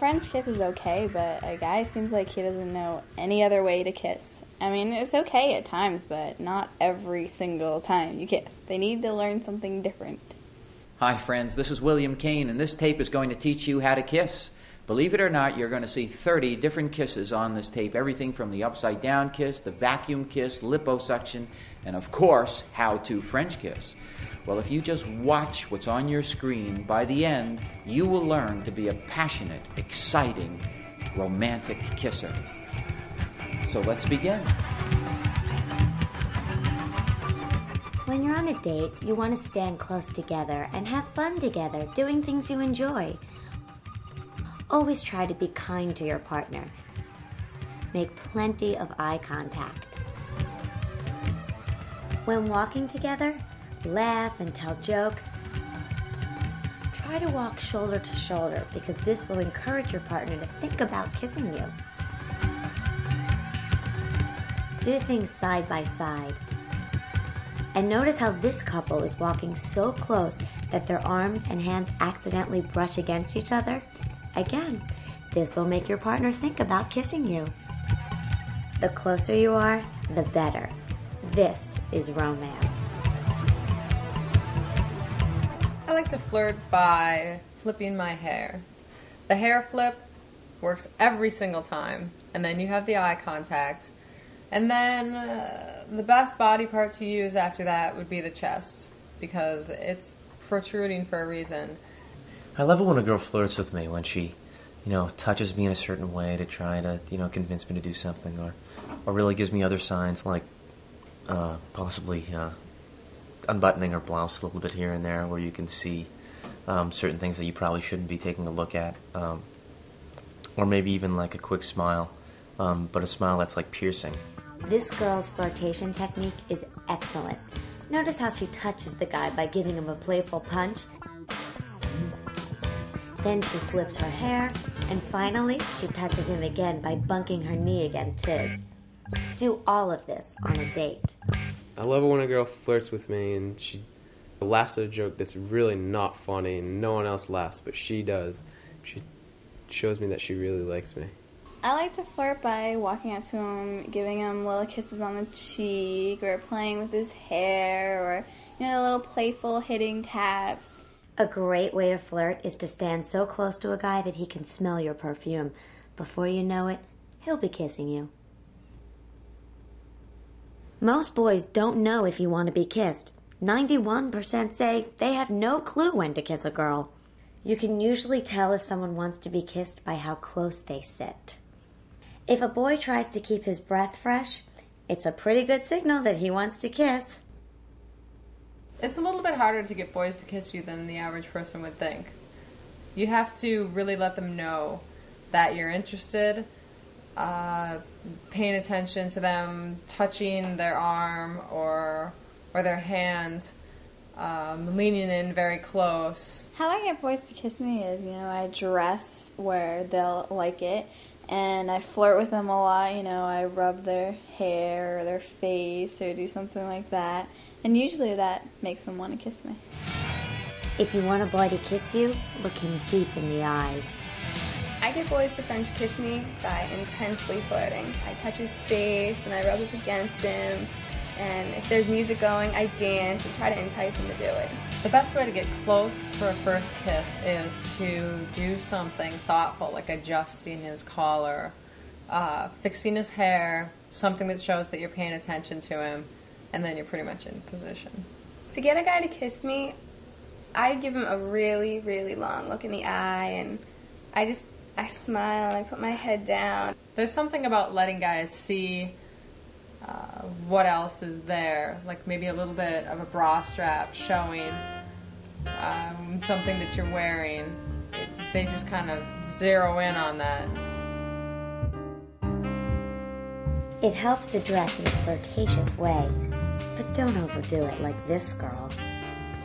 French kiss is okay, but a guy seems like he doesn't know any other way to kiss. I mean, it's okay at times, but not every single time you kiss. They need to learn something different. Hi friends, this is William Kane, and this tape is going to teach you how to kiss. Believe it or not, you're going to see 30 different kisses on this tape. Everything from the upside down kiss, the vacuum kiss, liposuction, and of course, how to French kiss. Well, if you just watch what's on your screen, by the end, you will learn to be a passionate, exciting, romantic kisser. So let's begin. When you're on a date, you want to stand close together and have fun together, doing things you enjoy. Always try to be kind to your partner. Make plenty of eye contact. When walking together, laugh and tell jokes. Try to walk shoulder to shoulder because this will encourage your partner to think about kissing you. Do things side by side. And notice how this couple is walking so close that their arms and hands accidentally brush against each other. Again, this will make your partner think about kissing you. The closer you are, the better. This is romance. I like to flirt by flipping my hair. The hair flip works every single time, and then you have the eye contact. And then the best body part to use after that would be the chest, because it's protruding for a reason. I love it when a girl flirts with me, when she, touches me in a certain way to try to, convince me to do something, or really gives me other signs like possibly unbuttoning her blouse a little bit here and there, where you can see certain things that you probably shouldn't be taking a look at, or maybe even like a quick smile, but a smile that's like piercing. This girl's flirtation technique is excellent. Notice how she touches the guy by giving him a playful punch. Then she flips her hair, and finally she touches him again by bunking her knee against his. Do all of this on a date. I love it when a girl flirts with me and she laughs at a joke that's really not funny and no one else laughs, but she does. She shows me that she really likes me. I like to flirt by walking up to him, giving him little kisses on the cheek, or playing with his hair, or, little playful hitting taps. A great way to flirt is to stand so close to a guy that he can smell your perfume. Before you know it, he'll be kissing you. Most boys don't know if you want to be kissed. 91% say they have no clue when to kiss a girl. You can usually tell if someone wants to be kissed by how close they sit. If a boy tries to keep his breath fresh, it's a pretty good signal that he wants to kiss. It's a little bit harder to get boys to kiss you than the average person would think. You have to really let them know that you're interested, paying attention to them, touching their arm or their hand, leaning in very close. How I get boys to kiss me is, I dress where they'll like it, and I flirt with them a lot. I rub their hair or their face or do something like that, and usually that makes them want to kiss me. If you want a boy to kiss you, look him deep in the eyes. I get boys to French kiss me by intensely flirting. I touch his face and I rub up against him, and if there's music going, I dance and try to entice him to do it. The best way to get close for a first kiss is to do something thoughtful, like adjusting his collar, fixing his hair, something that shows that you're paying attention to him, and then you're pretty much in position. To get a guy to kiss me, I give him a really, really long look in the eye, and I smile and I put my head down. There's something about letting guys see what else is there, like maybe a little bit of a bra strap showing something that you're wearing. They just kind of zero in on that. It helps to dress in a flirtatious way, but don't overdo it like this girl.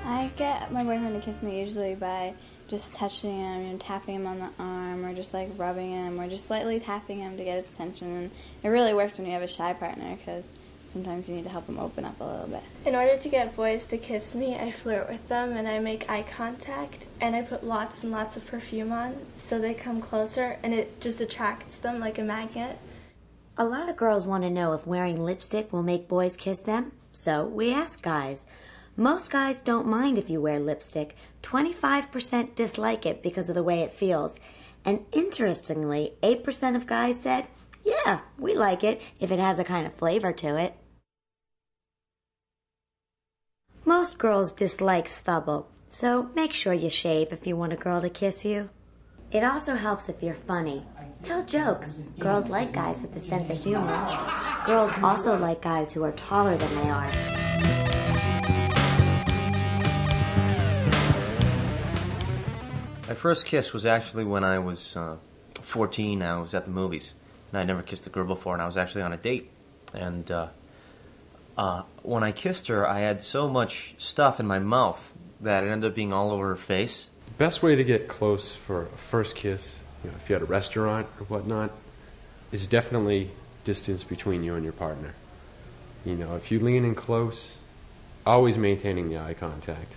I get my boyfriend to kiss me usually by just touching him, tapping him on the arm, or just like rubbing him, or just slightly tapping him to get his attention. And it really works when you have a shy partner, because sometimes you need to help them open up a little bit. In order to get boys to kiss me, I flirt with them and I make eye contact and I put lots and lots of perfume on so they come closer and it just attracts them like a magnet. A lot of girls want to know if wearing lipstick will make boys kiss them, so we ask guys. Most guys don't mind if you wear lipstick. 25% dislike it because of the way it feels. And interestingly, 8% of guys said, yeah, we like it if it has a kind of flavor to it. Most girls dislike stubble, so make sure you shave if you want a girl to kiss you. It also helps if you're funny. Tell jokes. Girls like guys with a sense of humor. Girls also like guys who are taller than they are. My first kiss was actually when I was 14. I was at the movies, and I'd never kissed a girl before, and I was actually on a date. And when I kissed her, I had so much stuff in my mouth that it ended up being all over her face. The best way to get close for a first kiss, if you're at a restaurant or whatnot, is definitely distance between you and your partner. If you lean in close, always maintaining the eye contact.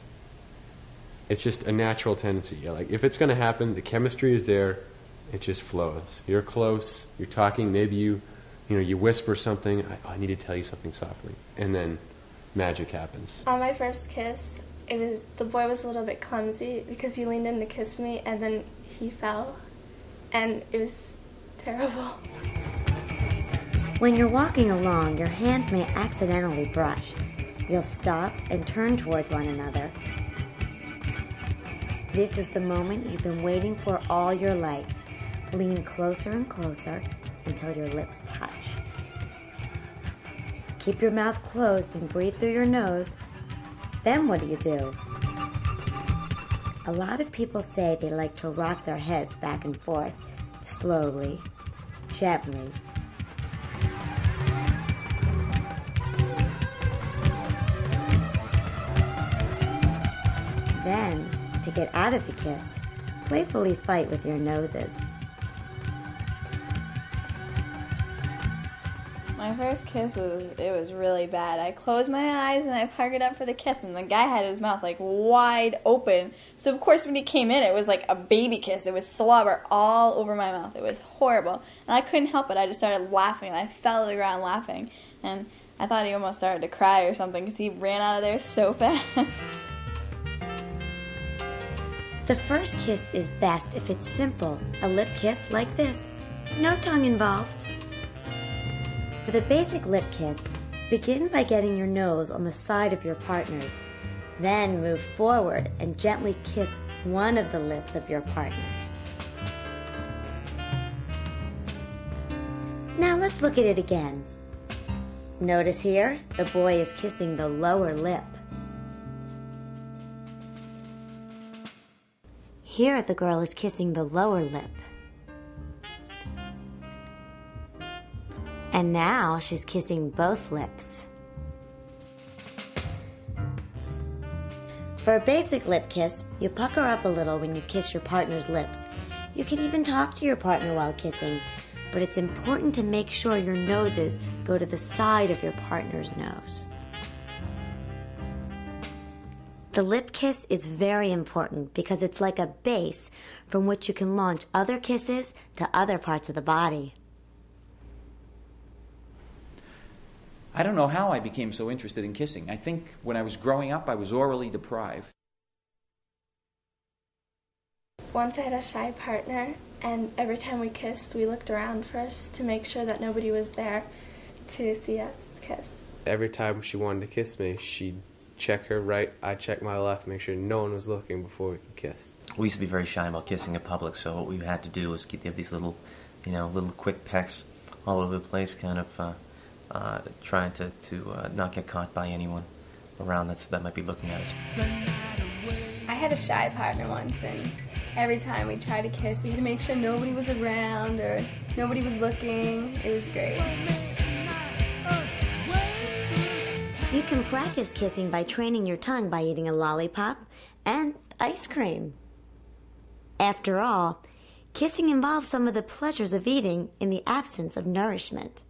It's just a natural tendency. If it's going to happen, the chemistry is there, it just flows. You're close, you're talking, maybe you whisper something, I need to tell you something softly, and then magic happens. On my first kiss, the boy was a little bit clumsy because he leaned in to kiss me and then he fell, and it was terrible. When you're walking along, your hands may accidentally brush. You'll stop and turn towards one another. This is the moment you've been waiting for all your life. Lean closer and closer until your lips touch. Keep your mouth closed and breathe through your nose. Then what do? A lot of people say they like to rock their heads back and forth, slowly, gently. Then, to get out of the kiss, playfully fight with your noses. My first kiss was really bad. I closed my eyes and I puckered up for the kiss, and the guy had his mouth wide open. So of course when he came in, it was like a baby kiss. It was slobber all over my mouth. It was horrible, and I couldn't help it. I just started laughing, and I fell to the ground laughing, and I thought he almost started to cry or something because he ran out of there so fast. The first kiss is best if it's simple, a lip kiss like this, no tongue involved. For the basic lip kiss, begin by getting your nose on the side of your partner's. Then move forward and gently kiss one of the lips of your partner. Now let's look at it again. Notice here, the boy is kissing the lower lip. Here, the girl is kissing the lower lip. And now she's kissing both lips. For a basic lip kiss, you pucker up a little when you kiss your partner's lips. You can even talk to your partner while kissing, but it's important to make sure your noses go to the side of your partner's nose. The lip kiss is very important because it's like a base from which you can launch other kisses to other parts of the body. I don't know how I became so interested in kissing. I think when I was growing up, I was orally deprived. Once I had a shy partner, and every time we kissed, we looked around first to make sure that nobody was there to see us kiss. Every time she wanted to kiss me, she'd check her right, I'd check my left, make sure no one was looking before we could kiss. We used to be very shy about kissing in public, so what we had to do was give these little, little quick pecks all over the place, kind of trying to not get caught by anyone around that might be looking at us. I had a shy partner once, and every time we tried to kiss, we had to make sure nobody was around or nobody was looking. It was great. You can practice kissing by training your tongue by eating a lollipop and ice cream. After all, kissing involves some of the pleasures of eating in the absence of nourishment.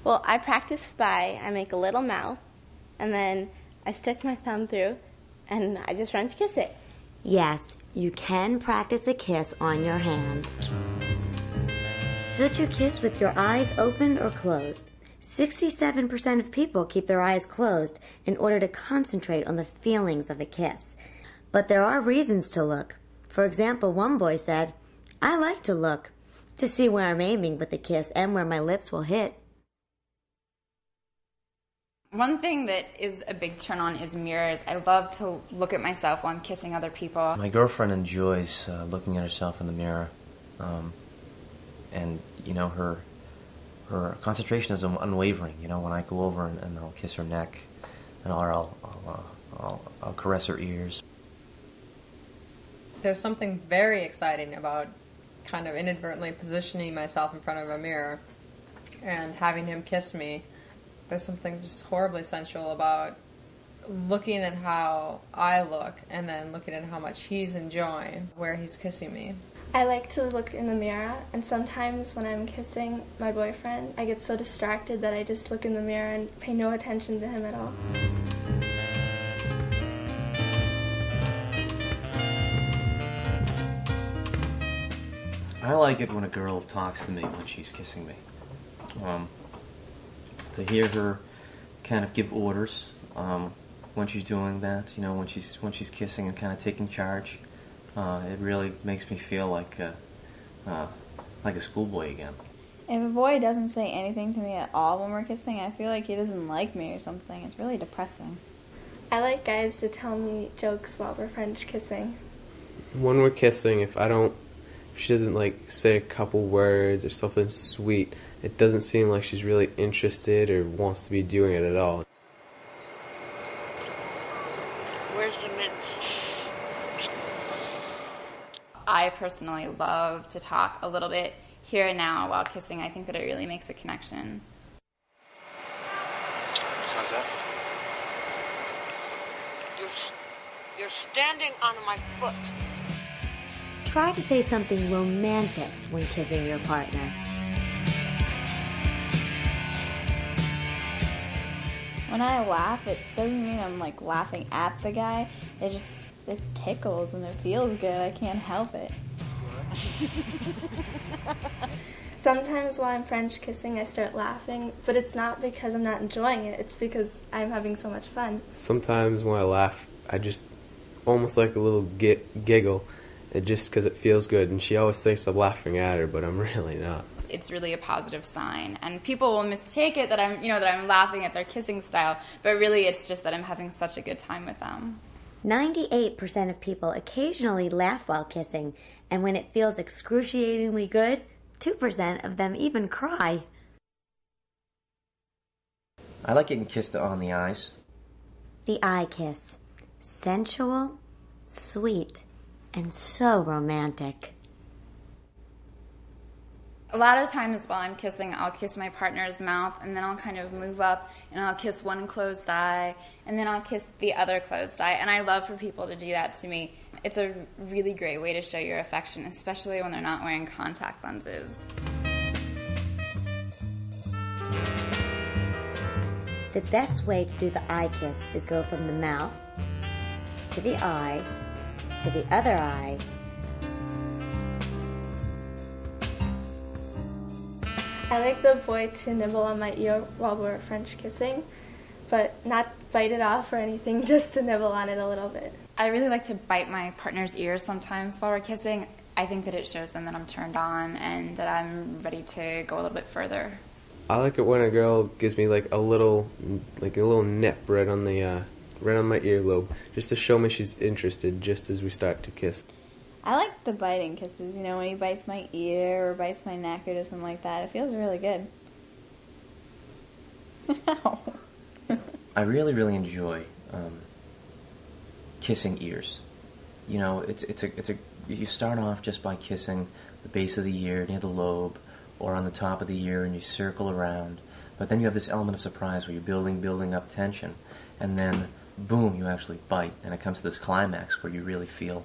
Well, I practice I make a little mouth, and then I stick my thumb through, and I just French kiss it. Yes, you can practice a kiss on your hand. Should you kiss with your eyes open or closed? 67% of people keep their eyes closed in order to concentrate on the feelings of a kiss. But there are reasons to look. For example, one boy said, "I like to look to see where I'm aiming with the kiss and where my lips will hit." One thing that is a big turn on is mirrors. I love to look at myself while I'm kissing other people. My girlfriend enjoys looking at herself in the mirror, and you know her concentration is unwavering. You know, when I go over and I'll kiss her neck, and I'll caress her ears. There's something very exciting about kind of inadvertently positioning myself in front of a mirror and having him kiss me. There's something just horribly sensual about looking at how I look and then looking at how much he's enjoying where he's kissing me. I like to look in the mirror, and sometimes when I'm kissing my boyfriend, I get so distracted that I just look in the mirror and pay no attention to him at all. I like it when a girl talks to me when she's kissing me. To hear her kind of give orders when she's doing that, you know, when she's kissing and kind of taking charge, it really makes me feel like a schoolboy again. If a boy doesn't say anything to me at all when we're kissing, I feel like he doesn't like me or something. It's really depressing. I like guys to tell me jokes while we're French kissing. When we're kissing, if she doesn't like say a couple words or something sweet, it doesn't seem like she's really interested or wants to be doing it at all. Where's the mint? I personally love to talk a little bit here and now while kissing. I think that it really makes a connection. How's that? You're standing on my foot. Try to say something romantic when kissing your partner. When I laugh, it doesn't mean I'm like laughing at the guy. It tickles and it feels good. I can't help it. Sometimes while I'm French kissing, I start laughing, but it's not because I'm not enjoying it. It's because I'm having so much fun. Sometimes when I laugh, I just almost like a little giggle, just because it feels good, and she always thinks I'm laughing at her, but I'm really not. It's really a positive sign, and people will mistake it that I'm laughing at their kissing style, but really it's just that I'm having such a good time with them. 98% of people occasionally laugh while kissing, and when it feels excruciatingly good, 2% of them even cry. I like getting kissed on the eyes. The eye kiss. Sensual, sweet, and so romantic. A lot of times while I'm kissing, I'll kiss my partner's mouth, and then I'll kind of move up, and I'll kiss one closed eye, and then I'll kiss the other closed eye, and I love for people to do that to me. It's a really great way to show your affection, especially when they're not wearing contact lenses. The best way to do the eye kiss is go from the mouth to the eye to the other eye. I like the boy to nibble on my ear while we're French kissing, but not bite it off or anything, just to nibble on it a little bit. I really like to bite my partner's ears sometimes while we're kissing. I think that it shows them that I'm turned on and that I'm ready to go a little bit further. I like it when a girl gives me like a little nip right on my earlobe, just to show me she's interested just as we start to kiss. I like the biting kisses, when he bites my ear or bites my neck or something like that. It feels really good. I really, really enjoy kissing ears. You start off just by kissing the base of the ear near the lobe or on the top of the ear, and you circle around. But then you have this element of surprise where you're building up tension, and then boom, you actually bite, and it comes to this climax where you really feel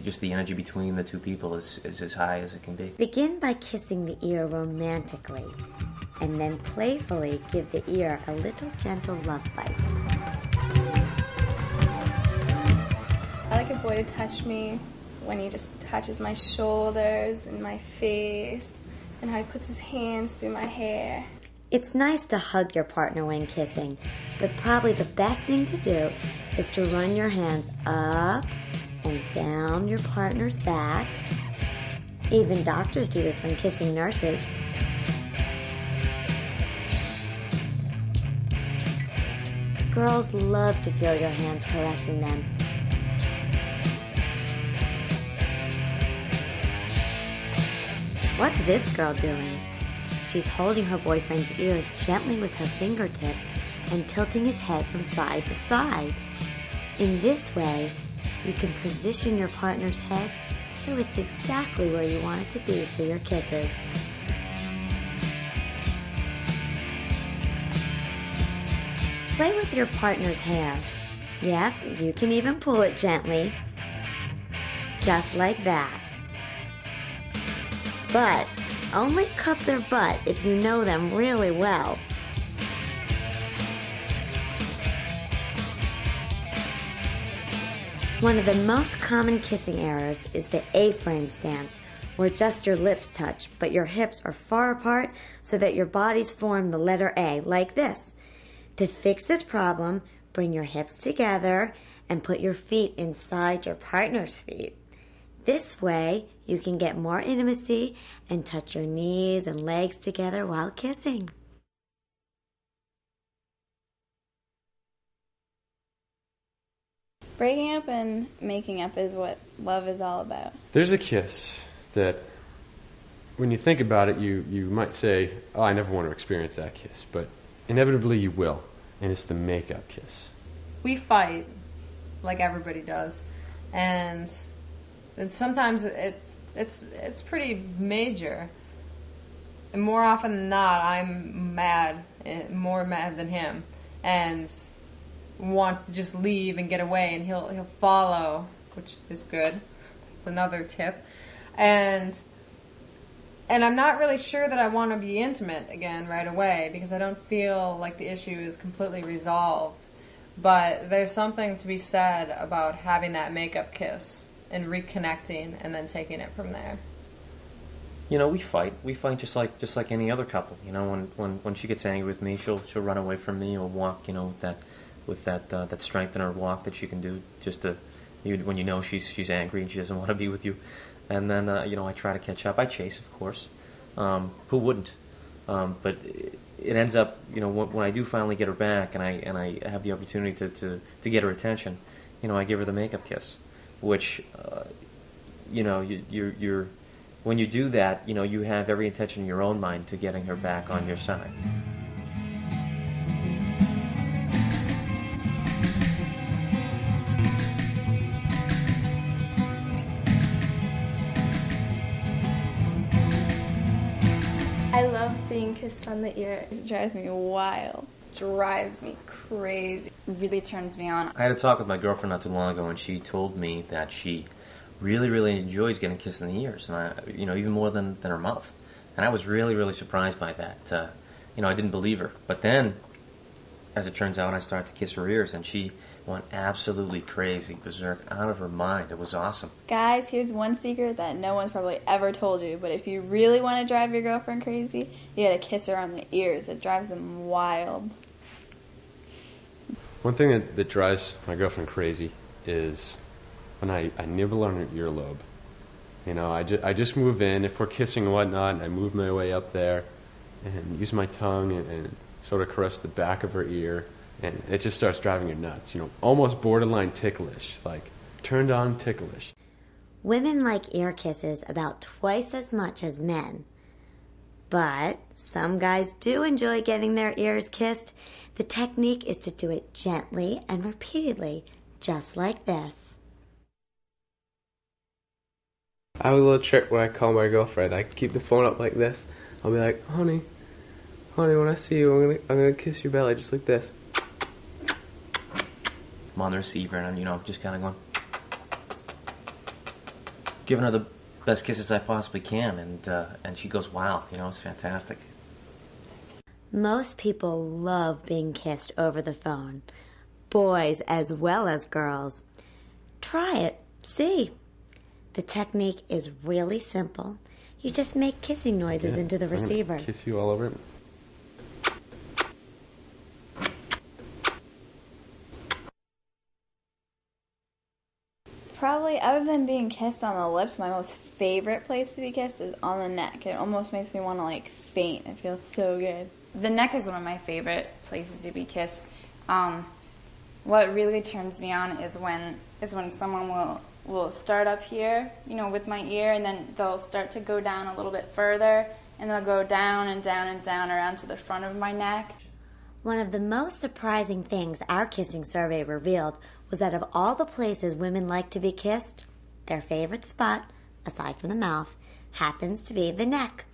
just the energy between the two people is as high as it can be. Begin by kissing the ear romantically. and then playfully give the ear a little gentle love bite. I like a boy to touch me when he just touches my shoulders and my face, and how he puts his hands through my hair. It's nice to hug your partner when kissing, but probably the best thing to do is to run your hands up and down your partner's back. Even doctors do this when kissing nurses. Girls love to feel your hands caressing them. What's this girl doing? She's holding her boyfriend's ears gently with her fingertips and tilting his head from side to side. In this way, you can position your partner's head so it's exactly where you want it to be for your kisses. Play with your partner's hair. Yeah, you can even pull it gently. Just like that. But only cup their butt if you know them really well. One of the most common kissing errors is the A-frame stance, where just your lips touch, but your hips are far apart so that your bodies form the letter A, like this. To fix this problem, bring your hips together and put your feet inside your partner's feet. This way, you can get more intimacy and touch your knees and legs together while kissing. Breaking up and making up is what love is all about. There's a kiss that, when you think about it, you might say, oh, I never want to experience that kiss. But inevitably you will, and it's the make-up kiss. We fight, like everybody does, and sometimes it's pretty major. And more often than not, I'm more mad than him, and want to just leave and get away, and he'll follow, which is good. It's another tip. And I'm not really sure that I want to be intimate again right away, because I don't feel like the issue is completely resolved. But there's something to be said about having that make-up kiss and reconnecting and then taking it from there. You know, we fight just like any other couple. You know, when she gets angry with me, she'll run away from me or walk, you know, with that strength in her walk that she can do just to, when you know she's angry and she doesn't want to be with you. And then you know, I try to catch up. I chase, of course. Who wouldn't? But it ends up, you know, when I do finally get her back and I have the opportunity to get her attention, you know, I give her the makeup kiss, which you know, you're when you do that, you know, you have every intention in your own mind to getting her back on your side. I love being kissed on the ear. It drives me wild. Drives me crazy. Really turns me on. I had a talk with my girlfriend not too long ago, and she told me that she really enjoys getting kissed in the ears, and you know, even more than her mouth. And I was really surprised by that. You know, I didn't believe her. But then, as it turns out, I started to kiss her ears, and she went absolutely crazy, berserk, out of her mind. It was awesome. Guys, here's one secret that no one's probably ever told you, but if you really want to drive your girlfriend crazy, you gotta kiss her on the ears. It drives them wild. One thing that drives my girlfriend crazy is when I nibble on her earlobe. You know, I just move in. If we're kissing and whatnot, I move my way up there and use my tongue and sort of caress the back of her ear. And it just starts driving her nuts, you know, almost borderline ticklish, like turned on ticklish. Women like ear kisses about twice as much as men. But some guys do enjoy getting their ears kissed. The technique is to do it gently and repeatedly, just like this. I have a little trick when I call my girlfriend. I keep the phone up like this. I'll be like, honey, when I see you, I'm gonna kiss your belly just like this. I'm on the receiver, and I'm, you know, just kind of going, giving her the best kisses I possibly can, and she goes wild. You know, it's fantastic. Most people love being kissed over the phone, boys as well as girls. Try it. See. The technique is really simple. You just make kissing noises into the receiver. Kiss you all over it. Probably, other than being kissed on the lips, my most favorite place to be kissed is on the neck. It almost makes me want to, like, faint. It feels so good. The neck is one of my favorite places to be kissed. What really turns me on is when someone will start up here, you know, with my ear, and then they'll start to go down a little bit further, and they'll go down and down and down around to the front of my neck. One of the most surprising things our kissing survey revealed was that of all the places women like to be kissed, their favorite spot, aside from the mouth, happens to be the neck.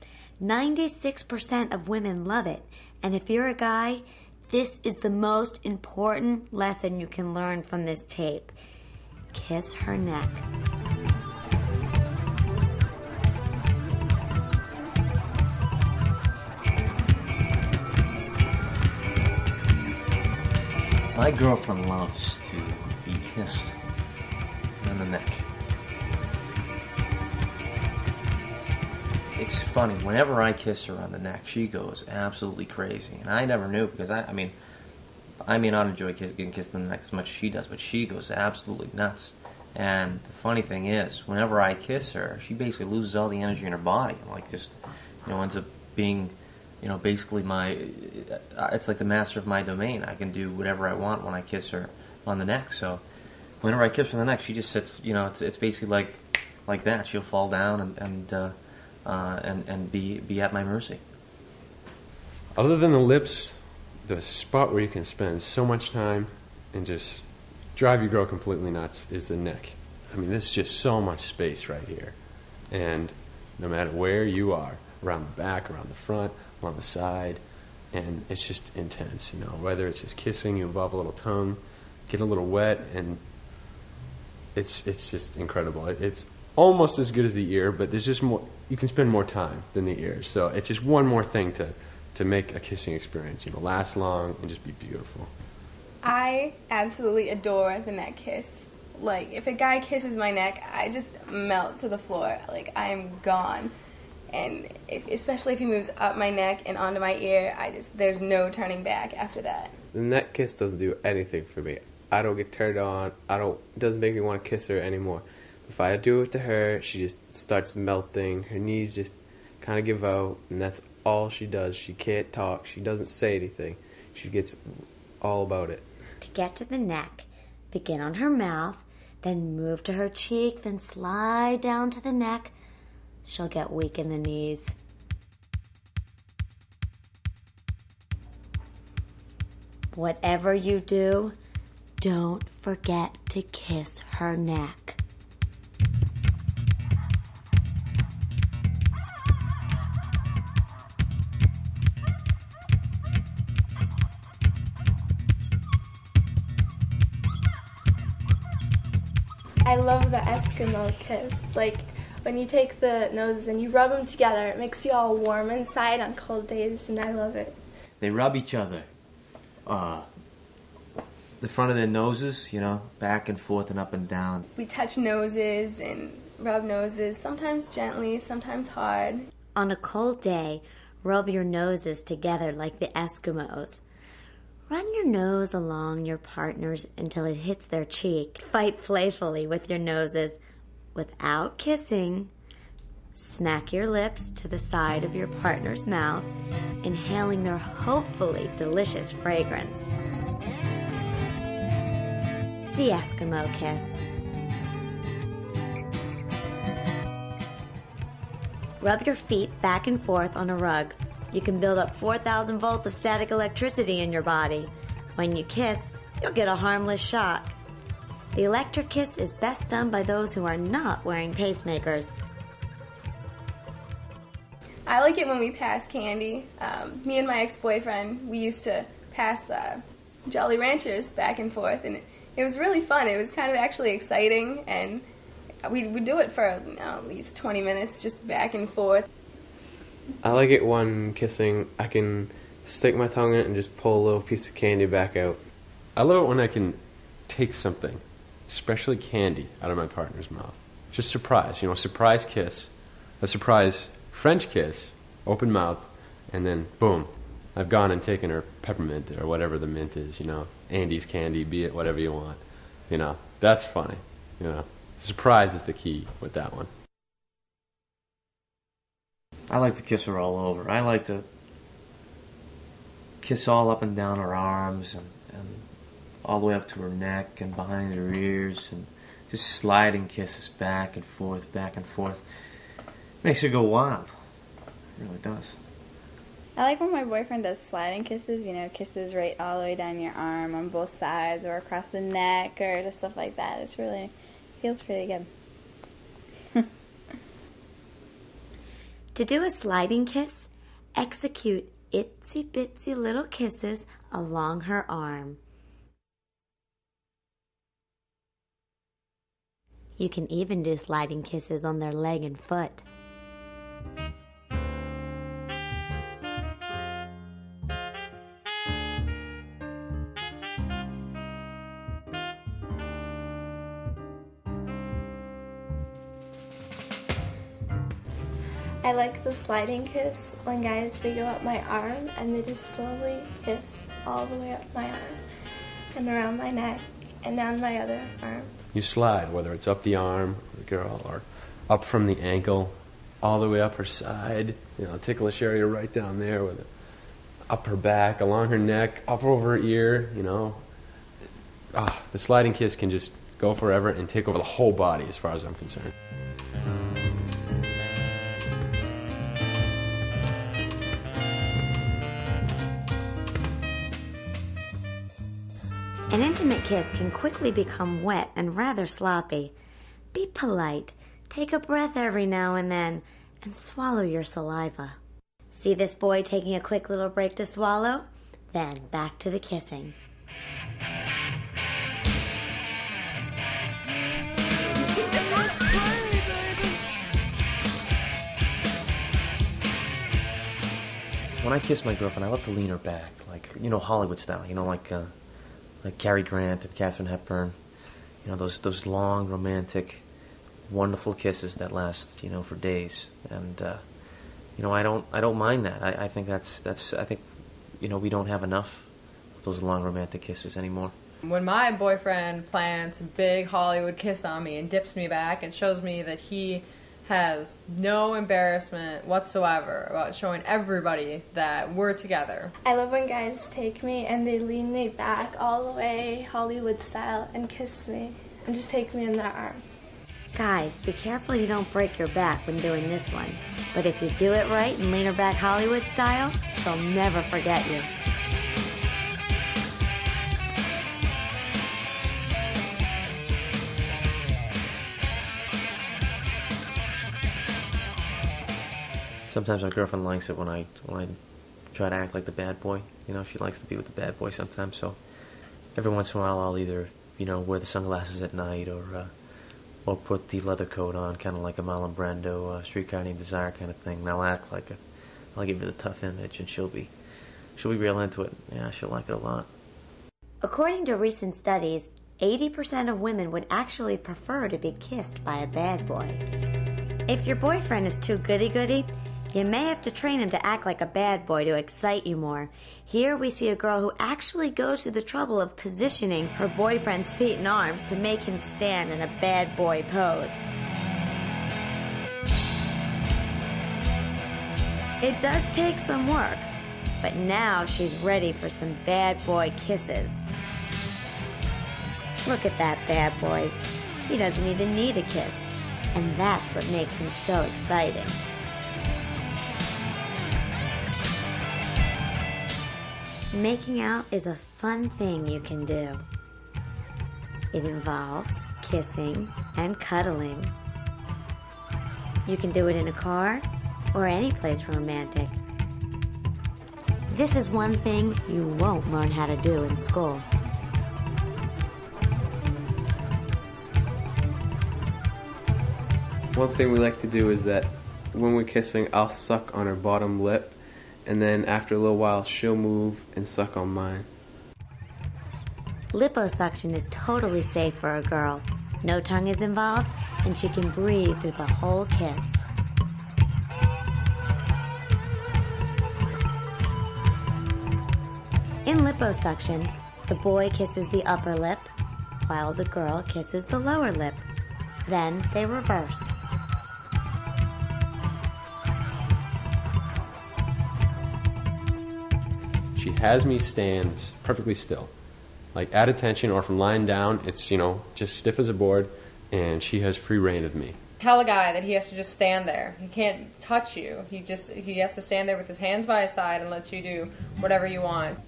96% of women love it, and if you're a guy, this is the most important lesson you can learn from this tape. Kiss her neck. My girlfriend loves to be kissed on the neck. It's funny, whenever I kiss her on the neck, she goes absolutely crazy. And I never knew, because I may not enjoy getting kissed on the neck as much as she does, but she goes absolutely nuts. And the funny thing is, whenever I kiss her, she basically loses all the energy in her body. Like, just, ends up being, basically it's like the master of my domain. I can do whatever I want when I kiss her on the neck. So whenever I kiss her on the neck, she just sits, it's basically like that. She'll fall down and be at my mercy. Other than the lips, the spot where you can spend so much time and just drive your girl completely nuts is the neck. I mean, there's just so much space right here. And no matter where you are, around the back, around the front, on the side, and it's just intense, whether it's just kissing, you involve a little tongue, get a little wet, and it's just incredible. It's almost as good as the ear, but there's just more, you can spend more time than the ear. So it's just one more thing to make a kissing experience, last long and just be beautiful. I absolutely adore the neck kiss. Like, if a guy kisses my neck, I just melt to the floor. Like, I am gone. And especially if he moves up my neck and onto my ear, there's no turning back after that. The neck kiss doesn't do anything for me. I don't get turned on. It doesn't make me want to kiss her anymore. If I do it to her, she just starts melting. Her knees just kind of give out, and that's all she does. She can't talk. She doesn't say anything. She gets all about it. To get to the neck, begin on her mouth, then move to her cheek, then slide down to the neck. She'll get weak in the knees. Whatever you do, don't forget to kiss her neck. I love the Eskimo kiss. Like, when you take the noses and you rub them together, it makes you all warm inside on cold days, and I love it. They rub each other. The front of their noses, back and forth and up and down. We touch noses and rub noses, sometimes gently, sometimes hard. On a cold day, rub your noses together like the Eskimos. Run your nose along your partner's until it hits their cheek. Fight playfully with your noses without kissing. Smack your lips to the side of your partner's mouth, inhaling their hopefully delicious fragrance. The Eskimo kiss. Rub your feet back and forth on a rug. You can build up 4,000 volts of static electricity in your body. When you kiss, you'll get a harmless shock. The electric kiss is best done by those who are not wearing pacemakers. I like it when we pass candy. Me and my ex-boyfriend, we used to pass Jolly Ranchers back and forth, and it was really fun. It was kind of actually exciting, and we would do it for at least 20 minutes, just back and forth. I like it when kissing, I can stick my tongue in it and just pull a little piece of candy back out. I love it when I can take something, especially candy, out of my partner's mouth. Just surprise, surprise kiss, a surprise French kiss, open mouth, and then boom, I've gone and taken her peppermint or whatever the mint is, Andy's candy, be it whatever you want. That's funny. Surprise is the key with that one. I like to kiss her all over. I like to kiss all up and down her arms and all the way up to her neck and behind her ears, and just sliding kisses back and forth, back and forth. Makes her go wild. It really does. I like when my boyfriend does sliding kisses, kisses right all the way down your arm on both sides or across the neck or just stuff like that. Feels pretty good. To do a sliding kiss, execute itsy bitsy little kisses along her arm. You can even do sliding kisses on their leg and foot. I like the sliding kiss when guys, they go up my arm and they just slowly kiss all the way up my arm and around my neck and down my other arm. You slide, whether it's up the arm, the girl, or up from the ankle, all the way up her side, ticklish area right down there, with it, up her back, along her neck, up over her ear, The sliding kiss can just go forever and take over the whole body as far as I'm concerned. An intimate kiss can quickly become wet and rather sloppy. Be polite, take a breath every now and then, and swallow your saliva. See this boy taking a quick little break to swallow? Then back to the kissing. When I kiss my girlfriend, I love to lean her back, like, Hollywood style, like Cary Grant and Katharine Hepburn, those long, romantic, wonderful kisses that last, for days. And I don't mind that. I think we don't have enough of those long, romantic kisses anymore. When my boyfriend plants a big Hollywood kiss on me and dips me back, it shows me that he has no embarrassment whatsoever about showing everybody that we're together. I love when guys take me and they lean me back all the way Hollywood style and kiss me and just take me in their arms. Guys, be careful you don't break your back when doing this one. But if you do it right and lean her back Hollywood style, she'll never forget you. Sometimes my girlfriend likes it when I try to act like the bad boy. She likes to be with the bad boy sometimes. So every once in a while, I'll either wear the sunglasses at night or put the leather coat on, kind of like a Marlon Brando, Streetcar Named Desire kind of thing. And I'll act like I'll give her the tough image, and she'll be real into it. Yeah, she'll like it a lot. According to recent studies, 80% of women would actually prefer to be kissed by a bad boy. If your boyfriend is too goody-goody, you may have to train him to act like a bad boy to excite you more. Here we see a girl who actually goes to the trouble of positioning her boyfriend's feet and arms to make him stand in a bad boy pose. It does take some work, but now she's ready for some bad boy kisses. Look at that bad boy. He doesn't even need a kiss, and that's what makes him so exciting. Making out is a fun thing you can do. It involves kissing and cuddling. You can do it in a car or any place romantic. This is one thing you won't learn how to do in school. One thing we like to do is that when we're kissing, I'll suck on her bottom lip, and then after a little while, she'll move and suck on mine. Liposuction is totally safe for a girl. No tongue is involved, and she can breathe through the whole kiss. In liposuction, the boy kisses the upper lip, while the girl kisses the lower lip. Then they reverse. She has me stand perfectly still. Like at attention or from lying down, it's, just stiff as a board, and she has free reign of me. Tell a guy that he has to just stand there. He can't touch you. He has to stand there with his hands by his side and let you do whatever you want.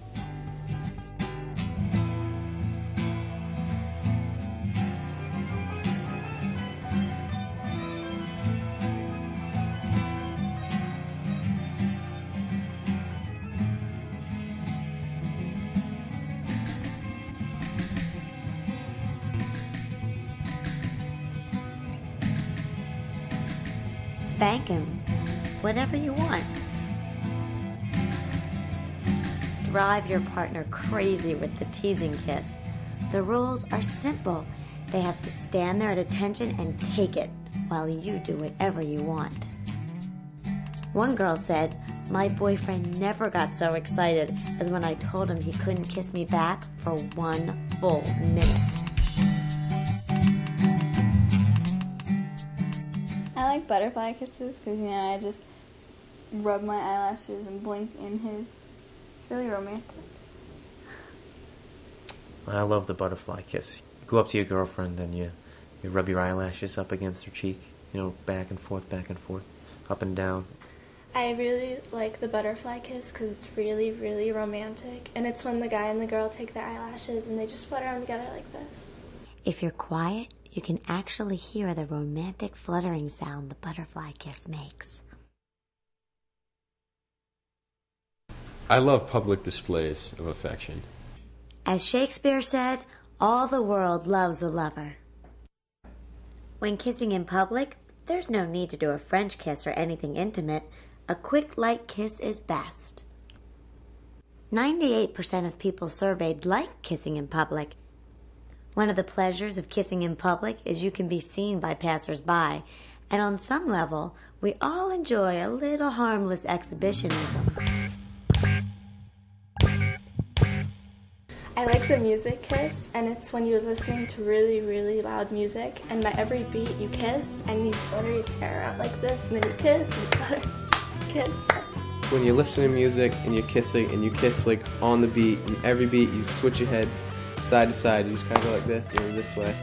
Spank him, whatever you want. Drive your partner crazy with the teasing kiss. The rules are simple. They have to stand there at attention and take it while you do whatever you want. One girl said, "My boyfriend never got so excited as when I told him he couldn't kiss me back for 1 full minute." I like butterfly kisses because, I just rub my eyelashes and blink in his. It's really romantic. I love the butterfly kiss. You go up to your girlfriend and you rub your eyelashes up against her cheek, back and forth, up and down. I really like the butterfly kiss because it's really, really romantic. And it's when the guy and the girl take their eyelashes and they just flutter them together like this. If you're quiet, you can actually hear the romantic fluttering sound the butterfly kiss makes. I love public displays of affection. As Shakespeare said, all the world loves a lover. When kissing in public, there's no need to do a French kiss or anything intimate. A quick, light kiss is best. 98% of people surveyed like kissing in public. One of the pleasures of kissing in public is you can be seen by passers-by, and on some level, we all enjoy a little harmless exhibitionism. I like the music kiss, and it's when you're listening to really, really loud music, and by every beat you kiss, and you flutter your hair out like this, and then you kiss, and you flutter, kiss. When you listen to music and you're kissing, and you kiss like on the beat, and every beat you switch your head side to side, you just kind of go like this, and then this way.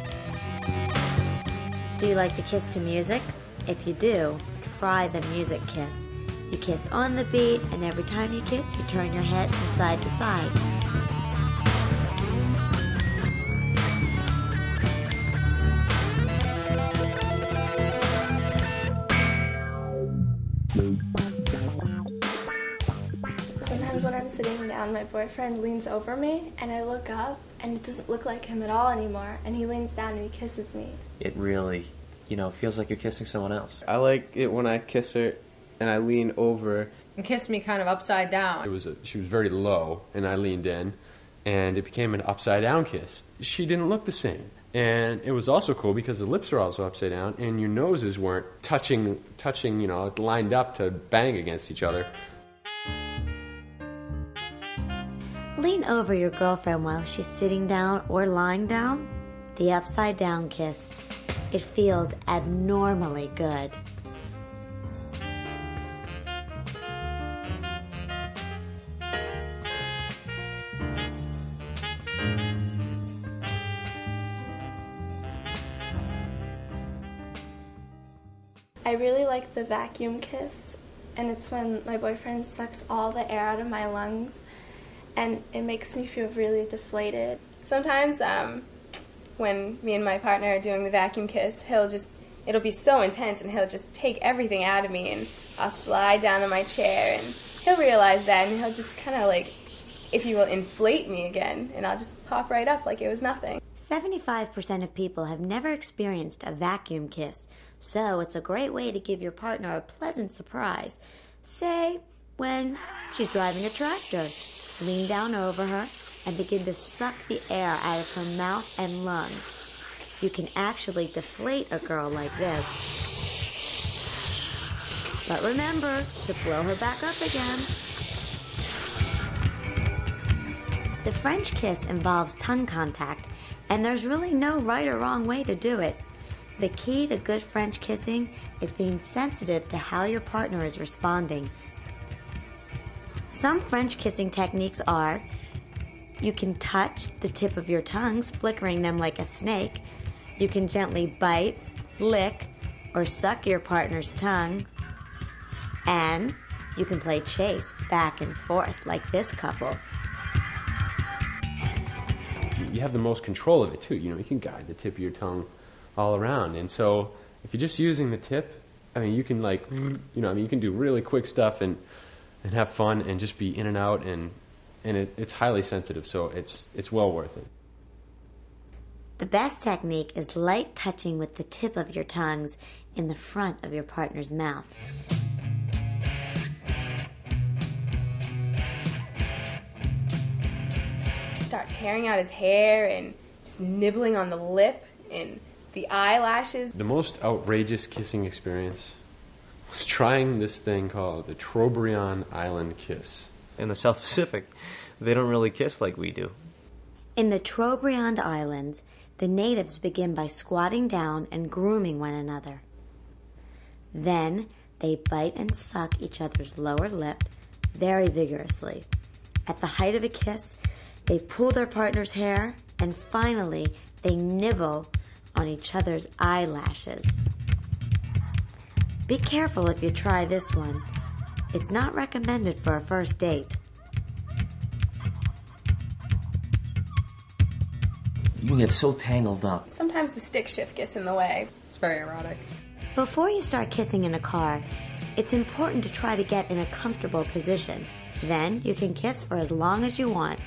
Do you like to kiss to music? If you do, try the music kiss. You kiss on the beat, and every time you kiss, you turn your head from side to side. Sometimes when I'm sitting down, my boyfriend leans over me, and I look up, and it doesn't look like him at all anymore, and he leans down and he kisses me. It really, feels like you're kissing someone else. I like it when I kiss her and I lean over. And kissed me kind of upside down. She was very low, and I leaned in, and it became an upside down kiss. She didn't look the same. And it was also cool because the lips are also upside down, and your noses weren't touching, lined up to bang against each other. Lean over your girlfriend while she's sitting down or lying down. The upside down kiss. It feels abnormally good. I really like the vacuum kiss, and it's when my boyfriend sucks all the air out of my lungs, and it makes me feel really deflated. Sometimes when me and my partner are doing the vacuum kiss, it'll be so intense, and he'll just take everything out of me, and I'll slide down in my chair, and he'll realize that, and he'll just kind of if you will, inflate me again, and I'll just pop right up like it was nothing. 75% of people have never experienced a vacuum kiss, so it's a great way to give your partner a pleasant surprise. Say, When she's driving a tractor, lean down over her and begin to suck the air out of her mouth and lungs. You can actually deflate a girl like this. But remember to blow her back up again. The French kiss involves tongue contact, and there's really no right or wrong way to do it. The key to good French kissing is being sensitive to how your partner is responding. Some French kissing techniques are: you can touch the tip of your tongues, flickering them like a snake. You can gently bite, lick, or suck your partner's tongue. And you can play chase back and forth like this couple. You have the most control of it too. You can guide the tip of your tongue all around. And so if you're just using the tip, you can you can do really quick stuff and have fun and just be in and out, and it's highly sensitive, so it's well worth it. The best technique is light touching with the tip of your tongues in the front of your partner's mouth. Start tearing out his hair and just nibbling on the lip and the eyelashes. The most outrageous kissing experience was trying this thing called the Trobriand Island kiss. In the South Pacific, they don't really kiss like we do. In the Trobriand Islands, the natives begin by squatting down and grooming one another. Then they bite and suck each other's lower lip very vigorously. At the height of a kiss, they pull their partner's hair, and finally, they nibble on each other's eyelashes. Be careful if you try this one. It's not recommended for a first date. You can get so tangled up. Sometimes the stick shift gets in the way. It's very erotic. Before you start kissing in a car, it's important to try to get in a comfortable position. Then you can kiss for as long as you want.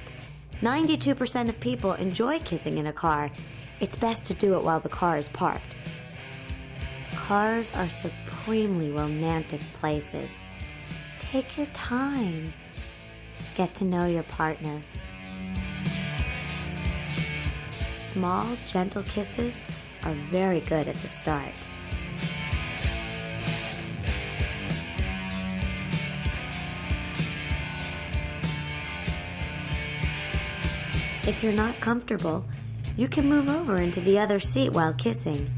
92% of people enjoy kissing in a car. It's best to do it while the car is parked. Cars are supremely romantic places. Take your time. Get to know your partner. Small, gentle kisses are very good at the start. If you're not comfortable, you can move over into the other seat while kissing.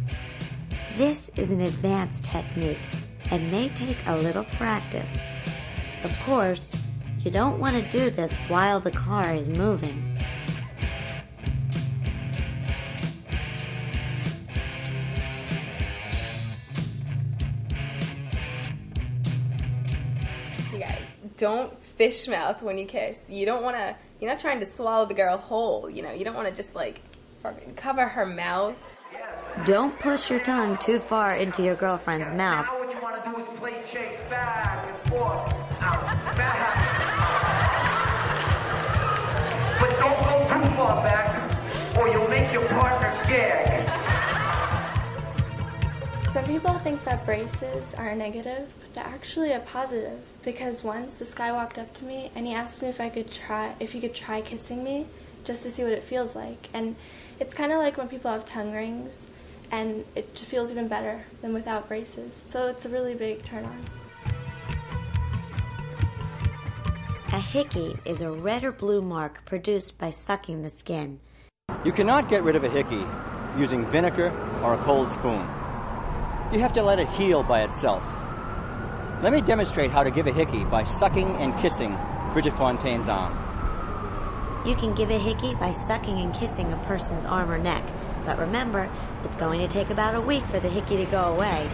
This is an advanced technique and may take a little practice. Of course, you don't want to do this while the car is moving. You guys, don't fish mouth when you kiss. You're not trying to swallow the girl whole. You don't want to just cover her mouth. Don't push your tongue too far into your girlfriend's mouth. Now what you want to do is play chase back and forth, out, back. But don't go too far back, or you'll make your partner gag. Some people think that braces are a negative, but they're actually a positive. Because once this guy walked up to me and he asked me if he could try kissing me, just to see what it feels like. And it's kind of like when people have tongue rings, and it just feels even better than without braces. So it's a really big turn on. A hickey is a red or blue mark produced by sucking the skin. You cannot get rid of a hickey using vinegar or a cold spoon. You have to let it heal by itself. Let me demonstrate how to give a hickey by sucking and kissing Bridget Fontaine's arm. You can give a hickey by sucking and kissing a person's arm or neck. But remember, it's going to take about a week for the hickey to go away.